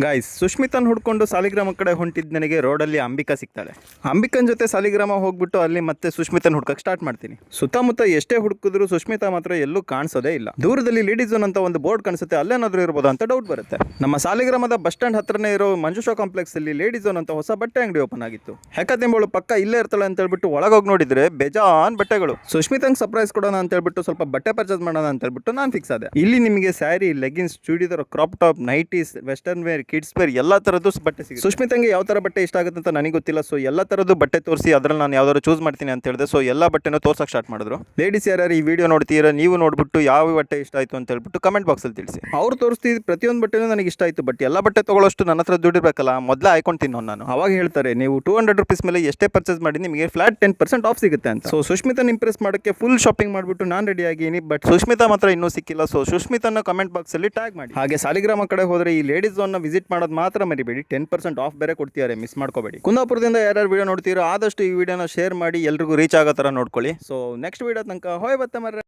Guys, ಸುಷ್ಮಿತನ್ ಹುಡ್ಕೊಂಡು ಸಾಲಿಗ್ರಾಮ ಕಡೆ ಹೊಂಟಿದ್ ನನಗೆ ರೋಡಲ್ಲಿ ಅಂಬಿಕಾ ಸಿಗ್ತಾಳೆ. ಅಂಬಿಕನ್ ಜೊತೆ ಸಾಲಿಗ್ರಾಮ ಹೋಗ್ಬಿಟ್ಟು ಅಲ್ಲಿ ಮತ್ತೆ ಸುಷ್ಮಿತನ್ ಹುಡ್ಕಕ್ ಸ್ಟಾರ್ಟ್ ಮಾಡ್ತೀನಿ. ಸುತ್ತಮುತ್ತ ಎಷ್ಟೇ ಹುಡುಕಿದ್ರು ಸುಷ್ಮಿತಾ ಮಾತ್ರ ಎಲ್ಲೂ ಕಾಣಿಸೋದೇ ಇಲ್ಲ. ದೂರದಲ್ಲಿ ಲೇಡೀಸ್ ಝೋನ್ ಅಂತ ಒಂದು ಬೋರ್ಡ್ ಕಾಣಿಸುತ್ತೆ, ಅಲ್ಲೇನಾದ್ರೂ ಇರ್ಬೋದು ಅಂತ ಡೌಟ್ ಬರುತ್ತೆ. ನಮ್ಮ ಸಾಲಿಗ್ರಾಮದ ಬಸ್ ಸ್ಟ್ಯಾಂಡ್ ಹತ್ರನೇ ಇರೋ ಮಂಜುಷಾ ಕಾಂಪ್ಲೆಕ್ಸ್ ಅಲ್ಲಿ ಲೇಡೀಸ್ ಝೋನ್ ಅಂತ ಹೊಸ ಬಟ್ಟೆ ಅಂಗಡಿ ಓಪನ್ ಆಗಿತ್ತು. ಹೆಕ್ಕತಿಂಬಳು ಪಕ್ಕ ಇಲ್ಲೇ ಇರ್ತಾಳೆ ಅಂತ ಹೇಳ್ಬಿಟ್ಟು ಒಳಗೋಗಿ ನೋಡಿದ್ರೆ ಬೇಜಾನ್ ಬಟ್ಟೆಗಳು. ಸುಷ್ಮಿತಂಗ್ ಸರ್ಪ್ರೈಸ್ ಕೊಡೋಣ ಅಂತ ಹೇಳ್ಬಿಟ್ಟು ಸ್ವಲ್ಪ ಬಟ್ಟೆ ಪರ್ಚೇಸ್ ಮಾಡೋಣ ಅಂತ ಹೇಳ್ಬಿಟ್ಟು ನಾನು ಫಿಕ್ಸ್ ಆದೆ. ಇಲ್ಲಿ ನಿಮಗೆ sari, leggings, churidar, crop top, nighties, western wear, kids wear ಎಲ್ಲ ತರದ್ದು ಬಟ್ಟೆ ಸಿಗುತ್ತೆ. ಸುಷ್ಮಿತಂಗೆ ಯಾವ ತರ ಬಟ್ಟೆ ಇಷ್ಟ ಆಗುತ್ತೆ ಅಂತ ನನಗೆ ಗೊತ್ತಿಲ್ಲ. ಸೊ ಎಲ್ಲ ತರದ್ದು ಬಟ್ಟೆ ತೋರಿಸಿ ಅದ್ರಲ್ಲಿ ನಾನು ಯಾವ್ದಾದ್ರು ಚೂಸ್ ಮಾಡ್ತೀನಿ ಅಂತ ಹೇಳಿದೆ. ಸೊ ಎಲ್ಲ ಬಟ್ಟೆನೂ ತೋರ್ಸಕ್ ಸ್ಟಾರ್ಟ್ ಮಾಡಿದ್ರು. ಲೇಡೀಸ್ ಯಾರು ಈ ವಿಡಿಯೋ ನೋಡ್ತೀರಾ, ನೀವು ನೋಡ್ಬಿಟ್ಟು ಯಾವ ಬಟ್ಟೆ ಇಷ್ಟ ಆಯ್ತು ಅಂತ ಹೇಳ್ಬಿಟ್ಟು ಕಮೆಂಟ್ ಬಾಕ್ಸ್ ಅಲ್ಲಿ ತಿಳಿಸಿ. ಅವ್ರು ತೋರಿಸ್ತಿದ್ ಪ್ರತಿಯೊಂದು ಬಟ್ಟೆನೂ ನನಗೆ ಇಷ್ಟ ಆಯ್ತು. ಬಟ್ ಎಲ್ಲ ಬಟ್ಟೆ ತಗೊಳ್ಳೋಷ್ಟು ನನ್ನ ಹತ್ರ ದುಡ್ಡಿರ್ಬೇಕಲ್ಲ, ಮೊದಲೇ ಹಾಕೊಂಡು ತಿನ್ನೋನು ನಾನು. ಅವಾಗ ಹೇಳ್ತಾರೆ, ನೀವು 200 rupees ಮೇಲೆ ಎಷ್ಟೇ ಪರ್ಚೇಸ್ ಮಾಡಿ ನಿಮಗೆ ಫ್ಲಾಟ್ 10% ಆಫ್ ಸಿಗುತ್ತೆ ಅಂತ. ಸೊ ಸುಷ್ಮಿತನ್ ಇಂಪ್ರೆಸ್ ಮಾಡೋಕ್ಕೆ ಫುಲ್ ಶಾಪಿಂಗ್ ಮಾಡ್ಬಿಟ್ಟು ನಾನು ರೆಡಿ ಆಗಿನಿ. ಬಟ್ ಸುಷ್ಮಿತಾ ಮಾತ್ರ ಇನ್ನೂ ಸಿಕ್ಕಿಲ್ಲ. ಸೊ ಸುಷ್ಮಿತನ ಕಮೆಂಟ್ ಬಾಕ್ಸ್ ಅಲ್ಲಿ ಟ್ಯಾಗ್ ಮಾಡಿ. ಹಾಗೆ ಸಾಲಿಗ್ರಾಮ ಕಡೆ ಹೋದ್ರೆ ಈ ಲೇಡೀಸ್ ಝೋನ್ ನ ವಿಸಿಟ್ ಮಾಡೋದು ಮಾತ್ರ ಮರಿಬೇಡಿ. 10% ಆಫ್ ಬೇರೆ ಕೊಡ್ತಿದ್ದಾರೆ, ಮಿಸ್ ಮಾಡ್ಕೋಬೇಡಿ. ಕುಂದಾಪುರದಿಂದ ಯಾರ್ಯಾರು ವಿಡಿಯೋ ನೋಡ್ತೀರೋ ಆದಷ್ಟು ಈ ವಿಡಿಯೋನ ಶೇರ್ ಮಾಡಿ ಎಲ್ರಿಗೂ ರೀಚ್ ಆಗೋ ತರ ನೋಡ್ಕೊಳ್ಳಿ. ಸೊ ನೆಕ್ಸ್ಟ್ ವಿಡಿಯೋ ತನಕ ಹೋಯ್ ಬತ್ತೆ ಮರ್ರೆ.